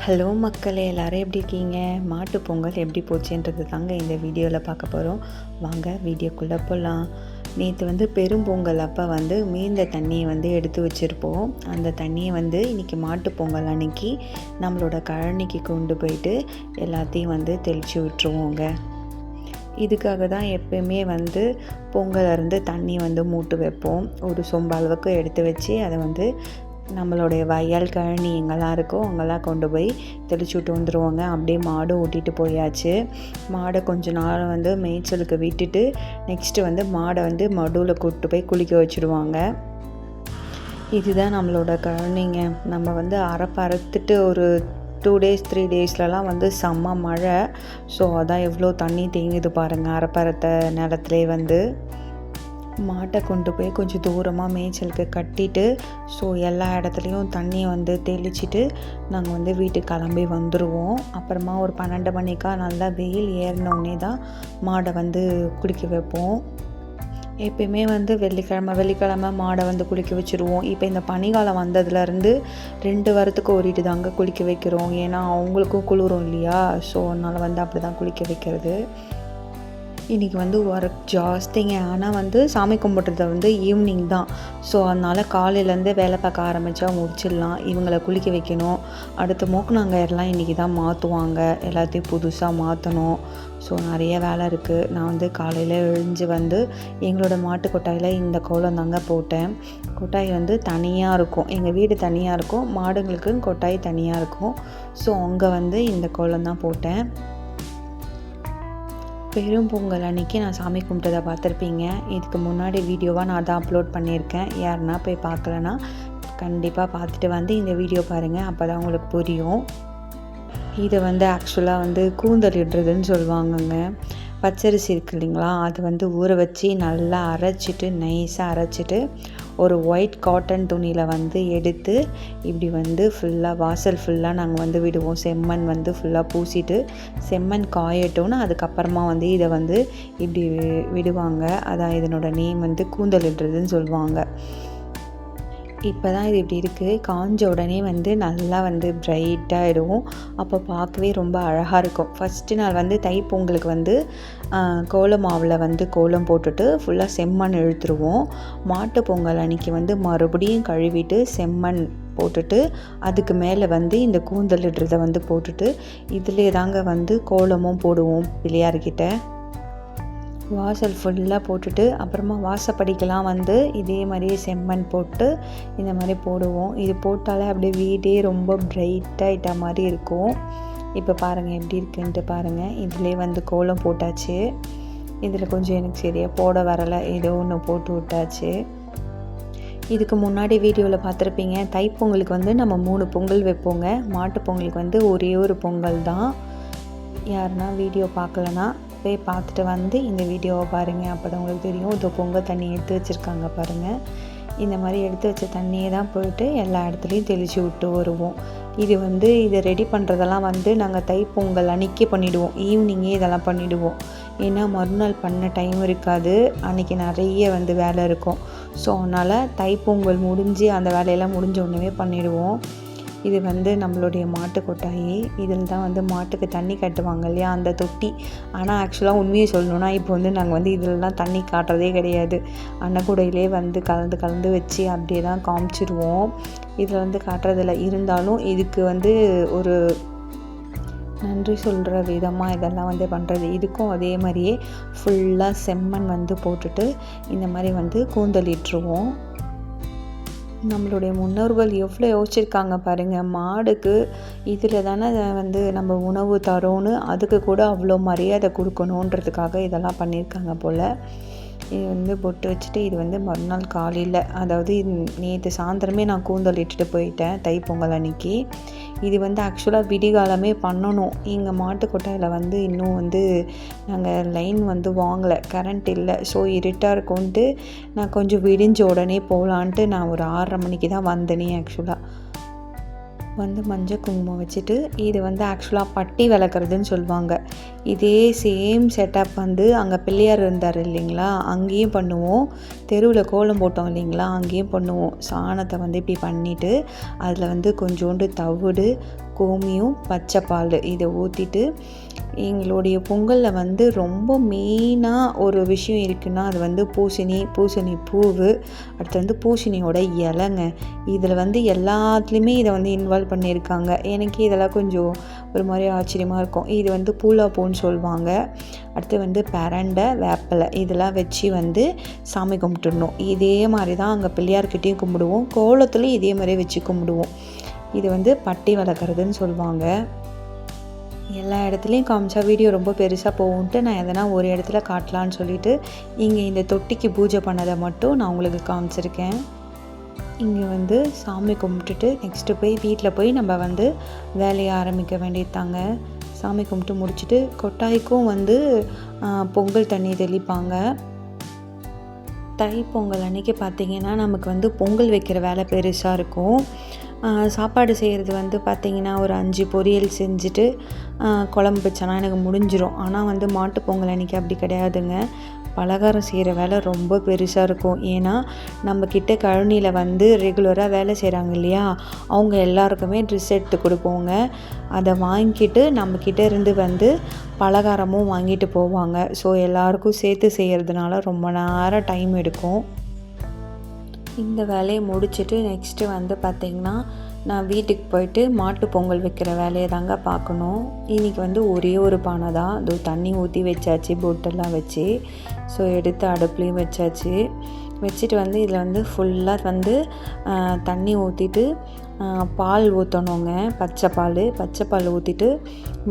Hello மக்களே, எல்லோரும் எப்படி இருக்கீங்க? மாட்டுப் பொங்கல் எப்படி போச்சுன்றது தாங்க இந்த வீடியோவில் பார்க்க போகிறோம். வாங்க வீடியோக்குள்ளே போகலாம். நேற்று பெரும்பொங்கல் அப்போ மீந்த தண்ணியை எடுத்து வச்சுருப்போம். அந்த தண்ணியை இன்றைக்கி மாட்டுப் பொங்கல் அன்னைக்கு நம்மளோட கழனிக்கு கொண்டு போயிட்டு எல்லாத்தையும் தெளித்து விட்டுருவோங்க. இதுக்காக தான் எப்பயுமே பொங்கலிருந்து தண்ணி மூட்டு வைப்போம். ஒரு சொம்பு அளவுக்கு எடுத்து வச்சு அதை நம்மளுடைய வயல் கழனி எங்கெல்லாம் இருக்கோ அங்கெல்லாம் கொண்டு போய் தெளிச்சு விட்டு வந்துடுவோங்க. அப்படியே மாடு ஓட்டிகிட்டு போயாச்சு. மாடை கொஞ்ச நாள் மேய்ச்சலுக்கு விட்டுட்டு நெக்ஸ்ட்டு மாடை மடுவில் கூப்பிட்டு போய் குளிக்க வச்சுடுவாங்க. இதுதான் நம்மளோட கழனிங்க. நம்ம அறுத்துட்டு ஒரு 2 days 3 daysலலாம் செம்ம மழை. ஸோ அதான் எவ்வளோ தண்ணி தேங்குது பாருங்கள். அறுத்த நிலத்துலேயே மாட்டை கொண்டு போய் கொஞ்சம் தூரமாக மேய்ச்சலுக்கு கட்டிட்டு ஸோ எல்லா இடத்துலையும் தண்ணியை தெளிச்சிட்டு நாங்கள் வீட்டுக்கு கிளம்பி வந்துடுவோம். அப்புறமா ஒரு 12 மணிக்கா நல்லா வெயில் ஏறினோடனே தான் மாடை குளிக்க வைப்போம். எப்பயுமே வெள்ளிக்கிழமை மாடை குளிக்க வச்சுருவோம். இப்போ இந்த பனிக்காலம் வந்ததுலேருந்து 2 வாரத்துக்கு ஓடிட்டு தாங்க குளிக்க வைக்கிறோம். ஏன்னா அவங்களுக்கும் குளிரும் இல்லையா? ஸோ அதனால் அப்படி தான் குளிக்க வைக்கிறது. இன்றைக்கி ஒர்க் ஜாஸ்திங்க. ஆனால் சாமி கும்பிட்றது ஈவினிங் தான். ஸோ அதனால் காலையிலேருந்து வேலை பார்க்க ஆரம்பித்தா முடிச்சிடலாம். இவங்களை குளிக்க வைக்கணும். அடுத்த மூக்குநாங்கயர்லாம் இன்றைக்கி தான் மாற்றுவாங்க. எல்லாத்தையும் புதுசாக மாற்றணும். ஸோ நிறைய வேலை இருக்குது. நான் காலையில் எழுந்து எங்களோட மாட்டு கொட்டாயில் இந்த கோலம் தாங்க போட்டேன். கொட்டாய் தனியாக இருக்கும். எங்கள் வீடு தனியாக இருக்கும், மாடுங்களுக்கு கொட்டாய் தனியாக இருக்கும். ஸோ அங்கே இந்த கோலம் தான் போட்டேன். பெரும்பொங்கல் அன்றைக்கி நான் சாமி கும்பிட்டதை பார்த்துருப்பீங்க. இதுக்கு முன்னாடி வீடியோவாக நான் தான் அப்லோட் பண்ணியிருக்கேன். யாருன்னா போய் பார்க்கலன்னா கண்டிப்பாக பார்த்துட்டு இந்த வீடியோ பாருங்கள். அப்போ தான் உங்களுக்கு புரியும். இதை ஆக்சுவலாக கூந்தலிடுறதுன்னு சொல்லுவாங்கங்க. பச்சரிசி இருக்குது இல்லைங்களா? அது ஊற வச்சு நல்லா அரைச்சிட்டு நைஸாக அரைச்சிட்டு ஒரு ஒயிட் காட்டன் துணியில் எடுத்து இப்படி ஃபுல்லாக வாசல் ஃபுல்லாக நாங்கள் விடுவோம். செம்மண் ஃபுல்லாக பூசிட்டு செம்மண் காயட்டோன்னு அதுக்கப்புறமா இதை இப்படி விடுவாங்க. அதான் இதனோட நேம் கூந்தலிடுறதுன்னு சொல்லுவாங்க. இப்போ தான் இது இப்படி இருக்குது. காஞ்ச உடனே நல்லா பிரைட்டாகிடும். அப்போ பார்க்கவே ரொம்ப அழகாக இருக்கும். ஃபஸ்ட்டு நாள் தைப்பொங்கலுக்கு கோலம் மாவில் கோலம் போட்டுட்டு ஃபுல்லாக செம்மண் இழுத்துருவோம். மாட்டு பொங்கல் அன்றைக்கி மறுபடியும் கழுவிட்டு செம்மண் போட்டுட்டு அதுக்கு மேலே இந்த கூந்தலிடுறதை போட்டுட்டு இதிலே தாங்க கோலமும் போடுவோம் பிள்ளையார்கிட்ட. வாசல் ஃபுல்லாக போட்டுட்டு அப்புறமா வாசப்படிக்கெலாம் இதே மாதிரியே செம்மண் போட்டு இந்த மாதிரி போடுவோம். இது போட்டாலே அப்படியே வீடே ரொம்ப பிரைட்டாகிட்ட மாதிரி இருக்கும். இப்போ பாருங்கள் எப்படி இருக்குன்ட்டு பாருங்கள். இதிலே கோலம் போட்டாச்சு. இதில் கொஞ்சம் எனக்கு சரியாக போட வரலை, ஏதோ ஒன்று போட்டு விட்டாச்சு. இதுக்கு முன்னாடி வீடியோவில் பார்த்துருப்பீங்க. தைப்பொங்கலுக்கு நம்ம 3 பொங்கல் வைப்போங்க. மாட்டு பொங்கலுக்கு ஒரே ஒரு பொங்கல் தான். யாருன்னா வீடியோ பார்க்கலன்னா போய் பார்த்துட்டு இந்த வீடியோவை பாருங்கள். அப்போ தான் உங்களுக்கு தெரியும். இதோ பொங்கல் தண்ணி எடுத்து வச்சுருக்காங்க பாருங்கள். இந்த மாதிரி எடுத்து வச்ச தண்ணியை தான் போயிட்டு எல்லா இடத்துலையும் தெளித்து விட்டு வருவோம். இது இதை ரெடி பண்ணுறதெல்லாம் நாங்கள் தைப்பொங்கல் அன்றைக்கி பண்ணிவிடுவோம். ஈவினிங்கே இதெல்லாம் பண்ணிவிடுவோம். ஏன்னா மறுநாள் பண்ண டைம் இருக்காது. அன்றைக்கி நிறைய வேலை இருக்கும். ஸோ அதனால் தைப்பொங்கல் முடிஞ்சு அந்த வேலையெல்லாம் முடிஞ்ச உடனே பண்ணிவிடுவோம். இது நம்மளுடைய மாட்டு கொட்டாயி. இதில் தான் மாட்டுக்கு தண்ணி கட்டுவாங்க இல்லையா, அந்த தொட்டி. ஆனால் ஆக்சுவலாக உண்மையை சொல்லணுன்னா இப்போ நாங்கள் இதிலலாம் தண்ணி காட்டுறதே கிடையாது. அன்னக்கூடையிலே கலந்து வச்சு அப்படியே தான் காமிச்சிடுவோம். இதில் காட்டுறதில்ல. இருந்தாலும் இதுக்கு ஒரு நன்றி சொல்கிற விதமாக இதெல்லாம் பண்ணுறது. இதுக்கும் அதே மாதிரியே ஃபுல்லாக செம்மண் போட்டுட்டு இந்த மாதிரி கூந்தலிட்டுருவோம். நம்மளுடைய முன்னோர்கள் எவ்வளோ யோசிச்சிருக்காங்க பாருங்கள். மாடுக்கு இதில் தானே நம்ம உணவு தரோன்னு அதுக்கு கூட அவ்வளோ மரியாதை கொடுக்கணுன்றதுக்காக இதெல்லாம் பண்ணியிருக்காங்க போல். இது பொட்டு வச்சுட்டு இது மறுநாள் காலையில், அதாவது நேற்று சாயந்தரமே நான் கூந்தல் இட்டுட்டு போயிட்டேன் தைப்பொங்கல் அன்றைக்கி. இது ஆக்சுவலாக விடிகாலமே பண்ணணும். எங்கள் மாட்டு கொட்டாயில் இன்னும் நாங்கள் லைன் வாங்கலை, கரண்ட் இல்லை. ஸோ இருட்டாக இருக்கும்ன்ட்டு நான் கொஞ்சம் விடிஞ்ச உடனே போகலான்ட்டு நான் ஒரு 6:30 மணிக்கு தான் வந்தேனே. ஆக்சுவலாக மஞ்சள் குங்குமம் வச்சுட்டு இது ஆக்சுவலாக பட்டி விளக்குறதுன்னு சொல்லுவாங்க. இதே சேம் செட்டப் அங்கே பிள்ளையார் இருந்தார் இல்லைங்களா, அங்கேயும் பண்ணுவோம். தெருவில் கோலம் போட்டோம் இல்லைங்களா, அங்கேயும் பண்ணுவோம். சாணத்தை இப்படி பண்ணிவிட்டு அதில் கொஞ்சோண்டு தவிடு, கோமியம், பச்சை பால் இதை ஊற்றிட்டு எங்களுடைய பொங்கலில் வந்து ரொம்ப மெயினாக ஒரு விஷயம் இருக்குன்னா அது வந்து பூசணி பூவு, அடுத்து வந்து பூசணியோட இலைங்க. இதில் வந்து எல்லாத்துலேயுமே இதை வந்து இன்வால்வ் பண்ணியிருக்காங்க. எனக்கு இதெல்லாம் கொஞ்சம் ஒரு மாதிரி ஆச்சரியமாக இருக்கும். இது வந்து பூலாப்பூன்னு சொல்லுவாங்க. அடுத்து வந்து பிரண்டை, வேப்பிலை இதெல்லாம் வச்சு வந்து சாமி கும்பிட்டுடணும். இதே மாதிரி தான் அங்கே பிள்ளையார்கிட்டையும் கும்பிடுவோம், கோலத்துலேயும் இதே மாதிரியே வச்சு கும்பிடுவோம். இது வந்து பட்டி வளர்க்குறதுன்னு சொல்லுவாங்க. எல்லா இடத்துலையும் காமிச்சா வீடியோ ரொம்ப பெருசாக போகும்ன்ட்டு நான் எதனா ஒரு இடத்துல காட்டலான்னு சொல்லிவிட்டு இங்கே இந்த தொட்டிக்கு பூஜை பண்ணதை மட்டும் நான் உங்களுக்கு காமிச்சிருக்கேன். இங்கே வந்து சாமி கும்பிட்டுட்டு நெக்ஸ்ட்டு போய் வீட்டில் போய் நம்ம வந்து வேலையை ஆரம்பிக்க வேண்டியதாங்க. சாமி கும்பிட்டு முடிச்சுட்டு கொட்டாய்க்கும் வந்து பொங்கல் தண்ணி தெளிப்பாங்க. தை பொங்கல் அன்றைக்கி பார்த்திங்கன்னா நமக்கு வந்து பொங்கல் வைக்கிற வேலை பெருசாக இருக்கும். சாப்பாடு செய்கிறது வந்து பார்த்திங்கன்னா ஒரு 5 பொரியல் செஞ்சுட்டு குழம்பு வச்சோன்னா எனக்கு முடிஞ்சிடும். ஆனால் வந்து மாட்டு பொங்கல் அன்றைக்கி அப்படி கிடையாதுங்க. பலகாரம் செய்கிற வேலை ரொம்ப பெருசாக இருக்கும். ஏன்னா நம்மக்கிட்ட கழனியில் வந்து ரெகுலராக வேலை செய்கிறாங்க இல்லையா, அவங்க எல்லாருக்குமே ட்ரெஸ் எடுத்து கொடுப்போங்க. அதை வாங்கிட்டு நம்மக்கிட்ட இருந்து வந்து பலகாரமும் வாங்கிட்டு போவாங்க. ஸோ எல்லாருக்கும் சேர்த்து செய்கிறதுனால ரொம்ப நேரம் டைம் எடுக்கும். இந்த வேலையை முடிச்சுட்டு நெக்ஸ்ட்டு வந்து பார்த்திங்கன்னா நான் வீட்டுக்கு போயிட்டு மாட்டு பொங்கல் வைக்கிற வேலையை தாங்க பார்க்கணும். இன்றைக்கி வந்து ஒரே ஒரு பானை தான். அது தண்ணி ஊற்றி வச்சாச்சு, பொட்டெல்லாம் வச்சு. ஸோ எடுத்து அடுப்புலேயும் வச்சுட்டு வந்து இதில் வந்து ஃபுல்லாக வந்து தண்ணி ஊற்றிட்டு பால் ஊற்றணுங்க. பச்சை பால் ஊற்றிட்டு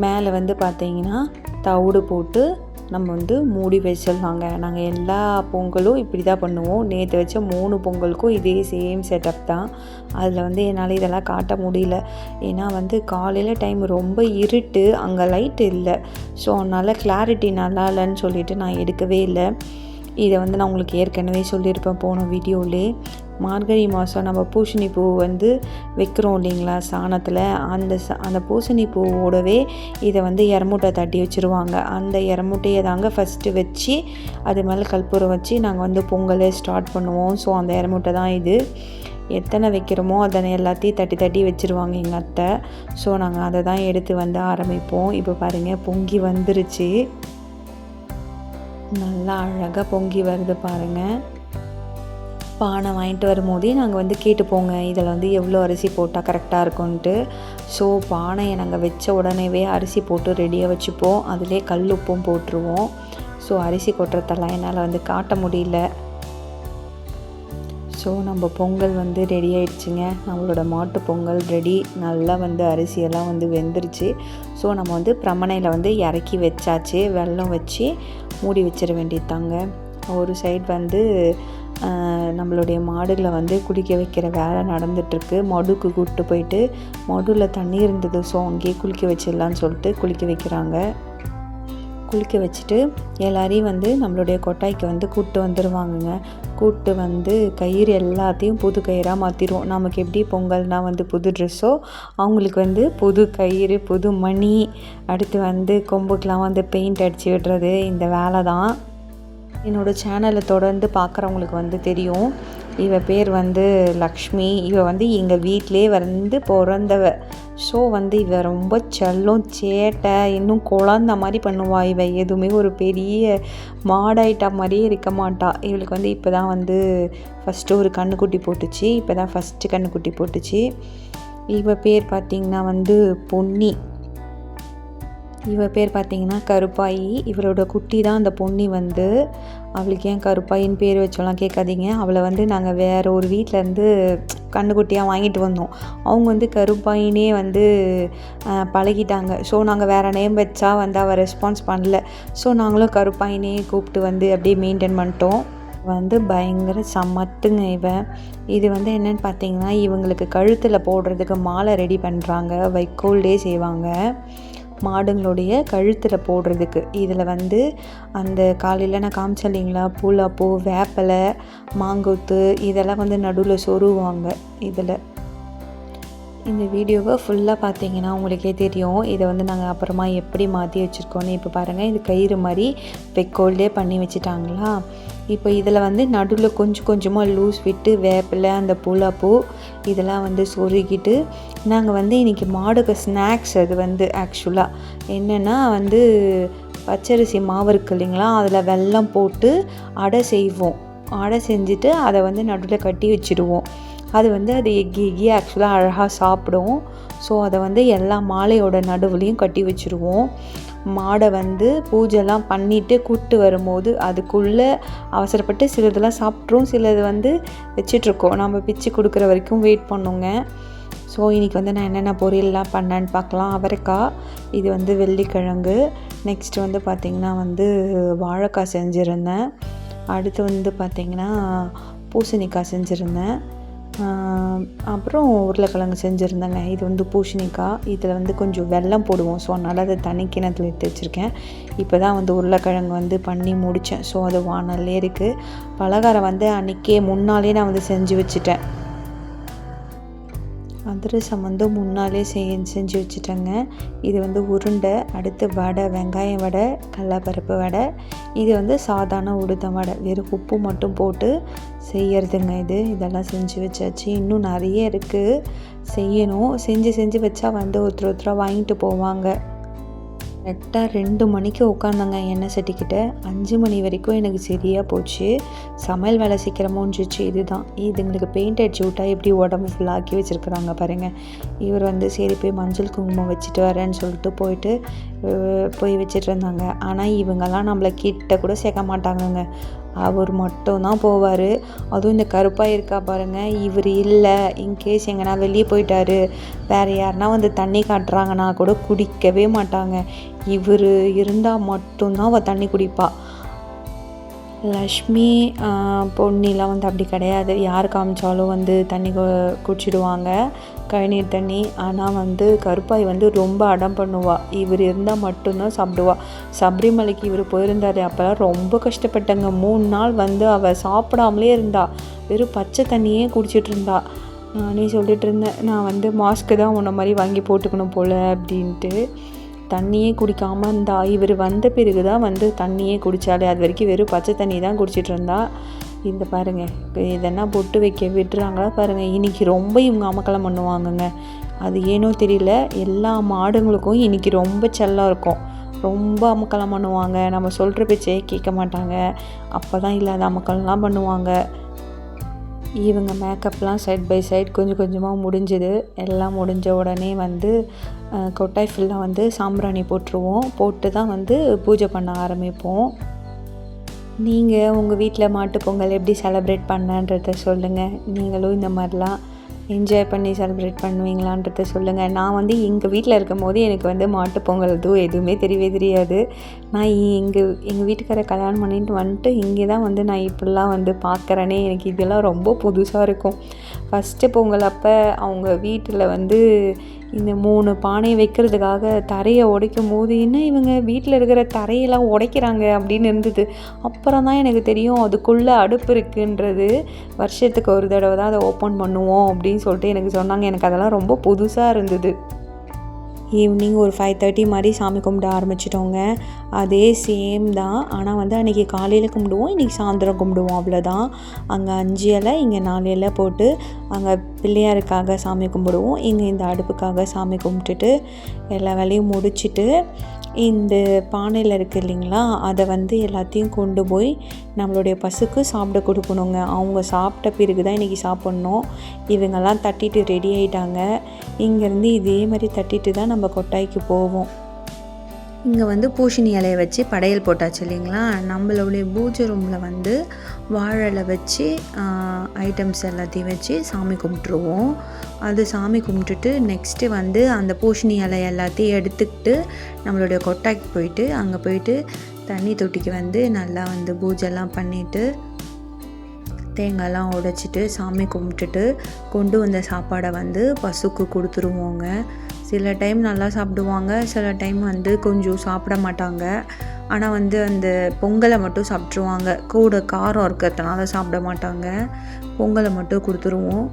மேலே வந்து பார்த்திங்கன்னா தவிடு போட்டு நம்ம வந்து மூடி வச்சிடலாங்க. நாங்கள் எல்லா பொங்கலும் இப்படி தான் பண்ணுவோம். நேற்று வச்ச 3 பொங்கலுக்கும் இதே சேம் செட்டப் தான். அதில் வந்து என்னால் இதெல்லாம் காட்ட முடியல. ஏன்னா வந்து காலையில் டைம் ரொம்ப இருட்டு, அங்கே லைட் இல்லை. ஸோ அதனால் கிளாரிட்டி நல்லா இல்லைன்னு சொல்லிவிட்டு நான் எடுக்கவே இல்லை. இதை வந்து நான் உங்களுக்கு ஏற்கனவே சொல்லியிருப்பேன் போன வீடியோவிலே. மார்கழி மாதம் நம்ம பூசணி பூ வந்து வைக்கிறோம் இல்லைங்களா சாணத்தில், அந்த பூசணி பூவோடவே இதை வந்து இரமூட்டை தட்டி வச்சுருவாங்க. அந்த இரமூட்டையை தாங்க ஃபஸ்ட்டு வச்சு அது மேலே கற்பூரம் வச்சு நாங்கள் வந்து பொங்கலை ஸ்டார்ட் பண்ணுவோம். ஸோ அந்த இரமூட்டை தான் இது. எத்தனை வைக்கிறோமோ அதனை எல்லாத்தையும் தட்டி வச்சுருவாங்க எங்கள் அத்தை. ஸோ நாங்கள் அதை தான் எடுத்து வந்து ஆரம்பிப்போம். இப்போ பாருங்கள் பொங்கி வந்துருச்சு, நல்லா அழகாக பொங்கி வருது பாருங்கள். பானை வாங்கிட்டு வரும்போதே நாங்கள் வந்து கேட்டுப்போங்க இதில் வந்து எவ்வளோ அரிசி போட்டால் கரெக்டாக இருக்கும்ன்ட்டு. ஸோ பானையை நாங்கள் வச்ச உடனேவே அரிசி போட்டு ரெடியாக வச்சுப்போம். அதிலே கல் உப்பும் போட்டுருவோம். ஸோ அரிசி கொட்டுறதெல்லாம் என்னால் வந்து காட்ட முடியல. ஸோ நம்ம பொங்கல் வந்து ரெடி ஆகிடுச்சிங்க. நம்மளோட மாட்டு பொங்கல் ரெடி. நல்லா வந்து அரிசியெல்லாம் வந்து வெந்துருச்சு. ஸோ நம்ம வந்து பிரமணையில் வந்து இறக்கி வச்சாச்சு. வெல்லம் வச்சு மூடி வச்சிட வேண்டியதாங்க. ஒரு சைடு வந்து நம்மளுடைய மாடுகளை வந்து குளிக்க வைக்கிற வேலை நடந்துகிட்ருக்கு. மடுக்கு கூப்பிட்டு போயிட்டு மடுவில் தண்ணி இருந்தது, ஸோ அங்கேயே குளிக்க வச்சிடலான்னு சொல்லிட்டு குளிக்க வைக்கிறாங்க. குளிக்க வச்சுட்டு எல்லாரையும் வந்து நம்மளுடைய கொட்டாய்க்கு வந்து கூப்பிட்டு வந்துடுவாங்கங்க. கூப்பிட்டு வந்து கயிறு எல்லாத்தையும் புது கயிறாக மாற்றிடுவோம். நமக்கு எப்படி பொங்கல்னால் வந்து புது ட்ரெஸ்ஸோ, அவங்களுக்கு வந்து புது கயிறு, புது மணி, அடுத்து வந்து கொம்புக்கெலாம் வந்து பெயிண்ட் அடித்து விடுறது, இந்த வேலை தான். என்னோடய சேனலை தொடர்ந்து பார்க்குறவங்களுக்கு வந்து தெரியும். இவ பேர் வந்து லக்ஷ்மி. இவ வந்து எங்கள் வீட்டிலே வந்து பிறந்தவ. ஸோ வந்து இவ ரொம்ப செல்லம், சேட்டை, இன்னும் குழந்த மாதிரி பண்ணுவாள். இவ எதுவுமே ஒரு பெரிய மாடாயிட்டா மாதிரியே இருக்க மாட்டா. இவளுக்கு வந்து இப்போ தான் வந்து ஃபஸ்ட்டு ஒரு கன்றுக்குட்டி போட்டுச்சு. இப்போ தான் ஃபஸ்ட்டு கன்றுக்குட்டி போட்டுச்சு. இவ பேர் பார்த்திங்கன்னா வந்து பொன்னி. இவ பேர் பார்த்திங்கன்னா கருப்பாயி. இவளோட குட்டி தான் அந்த பொன்னி. வந்து அவளுக்கு ஏன் கருப்பாயின்னு பேர் வச்சோலாம் கேட்காதீங்க. அவளை வந்து நாங்கள் வேறு ஒரு வீட்டிலேருந்து கன்றுக்குட்டியாக வாங்கிட்டு வந்தோம். அவங்க வந்து கருப்பாயினே வந்து பழகிட்டாங்க. ஸோ நாங்கள் வேறு நேம் வச்சா வந்து அவள் ரெஸ்பான்ஸ் பண்ணல. ஸோ நாங்களும் கருப்பாயினே கூப்பிட்டு வந்து அப்படியே மெயின்டைன் பண்ணிட்டோம். வந்து பயங்கர சமத்துங்க இவன். இது வந்து என்னென்னு பார்த்தீங்கன்னா இவங்களுக்கு கழுத்தில் போடுறதுக்கு மாலை ரெடி பண்ணுறாங்க. வைக்கோல்டே செய்வாங்க மாடுங்களுடைய கழுத்தில் போடுறதுக்கு. இதில் வந்து அந்த காலையில் நான் காமிச்சேன் இல்லைங்களா, பூலாப்பூ, வேப்பிலை, மாங்கொத்து இதெல்லாம் வந்து நடுவில் சொருவாங்க. இதில் இந்த வீடியோவை ஃபுல்லாக பார்த்தீங்கன்னா உங்களுக்கே தெரியும். இதை வந்து நாங்கள் அப்புறமா எப்படி மாற்றி வச்சுருக்கோன்னு. இப்போ பாருங்கள், இது கயிறு மாதிரி வெக்கோல்டே பண்ணி வச்சுட்டாங்களா. இப்போ இதில் வந்து நடுவில் கொஞ்சம் கொஞ்சமாக லூஸ் விட்டு வேப்பிலை, அந்த புலாப்பூ இதெல்லாம் வந்து சொருகிட்டு நாங்கள் வந்து இன்றைக்கி மாடுக்கு ஸ்நாக்ஸ் அது வந்து ஆக்சுவலாக என்னென்னா வந்து பச்சரிசி மாவு இருக்குது இல்லைங்களா, அதில் வெல்லம் போட்டு அடை செய்வோம். அடை செஞ்சுட்டு அதை வந்து நடுவில் கட்டி வச்சுடுவோம். அது வந்து அது எக்கி ஆக்சுவலாக அழகாக சாப்பிடும். ஸோ அதை வந்து எல்லா மாலையோட நடுவுலையும் கட்டி வச்சுருவோம். மாடை வந்து பூஜைலாம் பண்ணிவிட்டு கூப்பிட்டு வரும்போது அதுக்குள்ளே அவசரப்பட்டு சிலதெல்லாம் சாப்பிட்ரும், சிலது வந்து வச்சிட்ருக்கோம். நம்ம பிச்சு கொடுக்குற வரைக்கும் வெயிட் பண்ணுங்க. ஸோ இன்றைக்கி வந்து நான் என்னென்ன பொரியல்லாம் பண்ணேன்னு பார்க்கலாம். அவரைக்காய், இது வந்து வெள்ளிக்கிழங்கு, நெக்ஸ்ட்டு வந்து பார்த்திங்கன்னா வந்து வாழைக்காய் செஞ்சுருந்தேன். அடுத்து வந்து பார்த்திங்கன்னா பூசணிக்காய் செஞ்சுருந்தேன். அப்புறம் உருளைக்கிழங்கு செஞ்சுருந்தேங்க. இது வந்து பூசணிக்காய், இதில் வந்து கொஞ்சம் வெல்லம் போடுவோம். ஸோ அதனால் அதை தனி கிணத்துல எடுத்து வச்சுருக்கேன். இப்போ தான் வந்து உருளைக்கிழங்கு வந்து பண்ணி முடித்தேன். ஸோ அது வானல்லே இருக்குது. பலகாரம் வந்து அன்றைக்கே முன்னாலே நான் வந்து செஞ்சு வச்சுட்டேன். அதிரசம் வந்து முன்னாலே செஞ்சு வச்சுட்டேங்க. இது வந்து உருண்டை, அடுத்து வடை, வெங்காய வடை, கடலப்பருப்பு வடை, இது வந்து சாதாரண உளுத்தம் வடை, வெறும் உப்பு மட்டும் போட்டு செய்யறதுங்க. இதெல்லாம் செஞ்சு வச்சாச்சு. இன்னும் நிறைய இருக்குது செய்யணும். செஞ்சு வச்சா வந்து ஒருத்தராக வாங்கிட்டு போவாங்க. கரெக்டாக 2 மணிக்கு உட்காந்தாங்க எண்ணெய் சட்டிக்கிட்ட. 5 மணி வரைக்கும் எனக்கு சரியாக போச்சு. சமையல் வேலை சீக்கிரம் முடிஞ்சிச்சு. இதுங்களுக்கு பெயிண்ட் அடிச்சு விட்டா எப்படி உடம்பு ஃபுல்லாக ஆக்கி வச்சுருக்குறாங்க பாருங்கள். இவர் வந்து சரி போய் மஞ்சள் குங்குமம் வச்சுட்டு வரேன்னு சொல்லிட்டு போய் வச்சுட்டு இருந்தாங்க. ஆனால் இவங்கெல்லாம் நம்மளை கிட்ட கூட சேர்க்க மாட்டாங்கங்க. அவர் மட்டும்தான் போவார். அதுவும் இந்த கருப்பாக இருக்கா பாருங்கள், இவர் இல்லை. இன்கேஸ் எங்கன்னா வெளியே போயிட்டாரு, வேறு யாருனா வந்து தண்ணி காட்டுறாங்கன்னா கூட குடிக்கவே மாட்டாங்க. இவர் இருந்தால் மட்டும்தான் அவள் தண்ணி குடிப்பா. லக்ஷ்மி பொன்னிலாம் வந்து அப்படி கிடையாது. யார் காமிச்சாலும் வந்து தண்ணி குடிச்சிடுவாங்க, கழிநீர் தண்ணி. ஆனால் வந்து கருப்பாய் வந்து ரொம்ப அடம் பண்ணுவாள். இவர் இருந்தால் மட்டும்தான் சாப்பிடுவாள். சபரிமலைக்கு இவர் போயிருந்தார், அப்போல்லாம் ரொம்ப கஷ்டப்பட்டங்க. 3 நாள் வந்து அவள் சாப்பிடாமலே இருந்தா, வெறும் பச்சை தண்ணியே குடிச்சிட்டு இருந்தா. நானே சொல்லிட்டு இருந்தேன், நான் வந்து மாஸ்க்கு தான் உன்ன மாதிரி வாங்கி போட்டுக்கணும் போல் அப்படின்ட்டு. தண்ணியே குடிக்காமல் இருந்தா. இவர் வந்த பிறகு தான் வந்து தண்ணியே குடித்தாலே. அது வரைக்கும் வெறும் பச்சை தண்ணி தான் குடிச்சிட்டு இருந்தா. இந்த பாருங்கள், இதெல்லாம் பொட்டு வைக்க விட்டுறாங்களா பாருங்கள். இன்றைக்கி ரொம்ப இவங்க அமக்கலம் பண்ணுவாங்கங்க. அது ஏனோ தெரியல, எல்லா மாடுங்களுக்கும் இன்றைக்கி ரொம்ப செல்லம் இருக்கும். ரொம்ப அமக்கலம் பண்ணுவாங்க. நம்ம சொல்கிற பேச்சே கேட்க மாட்டாங்க. அப்போ தான் இல்லாத அமக்கலம்லாம் பண்ணுவாங்க. இவங்க மேக்கப்லாம் சைட் பை சைட் கொஞ்சம் கொஞ்சமாக முடிஞ்சுது. எல்லாம் முடிஞ்ச உடனே வந்து கொட்டாய் ஃபுல்லாக வந்து சாம்பிராணி போட்டுருவோம். போட்டு தான் வந்து பூஜை பண்ண ஆரம்பிப்போம். நீங்கள் உங்கள் வீட்டில் மாட்டுப் பொங்கல் எப்படி செலிப்ரேட் பண்ணன்றதை சொல்லுங்கள். நீங்களும் இந்த மாதிரிலாம் என்ஜாய் பண்ணி செலிப்ரேட் பண்ணுவீங்களான்றதை சொல்லுங்கள். நான் வந்து எங்கள் வீட்டில் இருக்கும் போது எனக்கு வந்து மாட்டுப் பொங்கல் எதுவுமே தெரியவே தெரியாது. நான் எங்கள் வீட்டுக்கார கல்யாணம் பண்ணிட்டு வந்துட்டு இங்கே தான் வந்து நான் இப்படிலாம் வந்து பார்க்குறேனே. எனக்கு இதெல்லாம் ரொம்ப புதுசாக இருக்கும். ஃபஸ்ட்டு பொங்கல் அப்போ அவங்க வீட்டில் வந்து இந்த 3 பானையை வைக்கிறதுக்காக தரையை உடைக்கும் போது, என்ன இவங்க வீட்டில் இருக்கிற தரையெல்லாம் உடைக்கிறாங்க அப்படின்னு இருந்தது. அப்புறம் தான் எனக்கு தெரியும் அதுக்குள்ளே அடுப்பு இருக்குன்றது. வருஷத்துக்கு ஒரு தடவை தான் அதை ஓப்பன் பண்ணுவோம் அப்படின்னு சொல்லிட்டு எனக்கு சொன்னாங்க. எனக்கு அதெல்லாம் ரொம்ப புதுசாக இருந்தது. ஈவினிங் ஒரு 5:30 மாதிரி சாமி கும்பிட ஆரம்பிச்சிட்டோங்க. அதே சேம் தான். ஆனால் வந்து அன்றைக்கி காலையில் கும்பிடுவோம், இன்றைக்கி சாயந்தரம் கும்பிடுவோம், அவ்வளோதான். அங்கே 5 இலை, இங்கே 4 இலை போட்டு அங்கே பிள்ளையாருக்காக சாமி கும்பிடுவோம். இங்கே இந்த அடுப்புக்காக சாமி கும்பிட்டுட்டு எல்லா வேலையும் முடிச்சுட்டு இந்த பானையில் இருக்குது இல்லைங்களா, அதை வந்து எல்லாத்தையும் கொண்டு போய் நம்மளுடைய பசுக்கு சாப்பிட கொடுக்கணுங்க. அவங்க சாப்பிட்ட பிறகு தான் இன்றைக்கி சாப்பிட்ணும். இவங்கெல்லாம் தட்டிட்டு ரெடி ஆகிட்டாங்க. இங்கேருந்து இதே மாதிரி தட்டிட்டு தான் நம்ம கொட்டாய்க்கு போவோம். இங்கே வந்து பூசணி இலையை வச்சு படையல் போட்டாச்சு இல்லைங்களா. நம்மளுடைய பூஜை ரூமில் வந்து வாழை இலை வச்சு ஐட்டம்ஸ் எல்லாத்தையும் வச்சு சாமி கும்பிட்ருவோம். அது சாமி கும்பிட்டுட்டு நெக்ஸ்ட்டு வந்து அந்த பூசணி இலை எல்லாத்தையும் எடுத்துக்கிட்டு நம்மளுடைய கொட்டாய்க்கு போயிட்டு அங்கே போயிட்டு தண்ணி தொட்டிக்கு வந்து நல்லா வந்து பூஜைலாம் பண்ணிவிட்டு தேங்காய்லாம் உடைச்சிட்டு சாமி கும்பிட்டுட்டு கொண்டு வந்த சாப்பாடை வந்து பசுக்கு கொடுத்துருவோங்க. சில டைம் நல்லா சாப்பிடுவாங்க, சில டைம் வந்து கொஞ்சம் சாப்பிட மாட்டாங்க. ஆனால் வந்து அந்த பொங்கலை மட்டும் சாப்பிட்ருவாங்க. கூட காரம் இருக்கிறதுனால சாப்பிட மாட்டாங்க. பொங்கலை மட்டும் கொடுத்துருவோம்.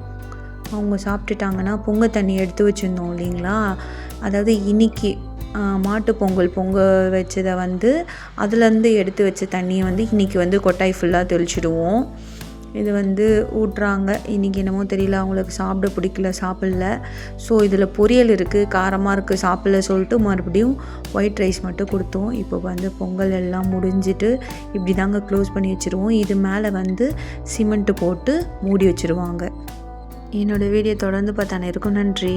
அவங்க சாப்பிட்டுட்டாங்கன்னா பொங்கல் தண்ணி எடுத்து வச்சுருந்தோம் இல்லைங்களா, அதாவது இன்றைக்கி மாட்டு பொங்கல் வச்சதை வந்து அதுலேருந்து எடுத்து வச்ச தண்ணியை வந்து இன்றைக்கி வந்து கொட்டாய் ஃபுல்லாக தெளிச்சிடுவோம். இது வந்து ஊட்டுறாங்க. இன்றைக்கி என்னமோ தெரியல, அவங்களுக்கு சாப்பிட பிடிக்கல, சாப்பிடல. ஸோ இதில் பொரியல் இருக்குது, காரமாக இருக்குது, சாப்பிடல சொல்லிட்டு மறுபடியும் ஒயிட் ரைஸ் மட்டும் கொடுத்தோம். இப்போ வந்து பொங்கல் எல்லாம் முடிஞ்சிட்டு இப்படி தாங்க க்ளோஸ் பண்ணி வச்சுருவோம். இது மேலே வந்து சிமெண்ட்டு போட்டு மூடி வச்சுருவாங்க. என்னோடய வீடியோ தொடர்ந்து பார்த்த அனைவருக்கும் நன்றி.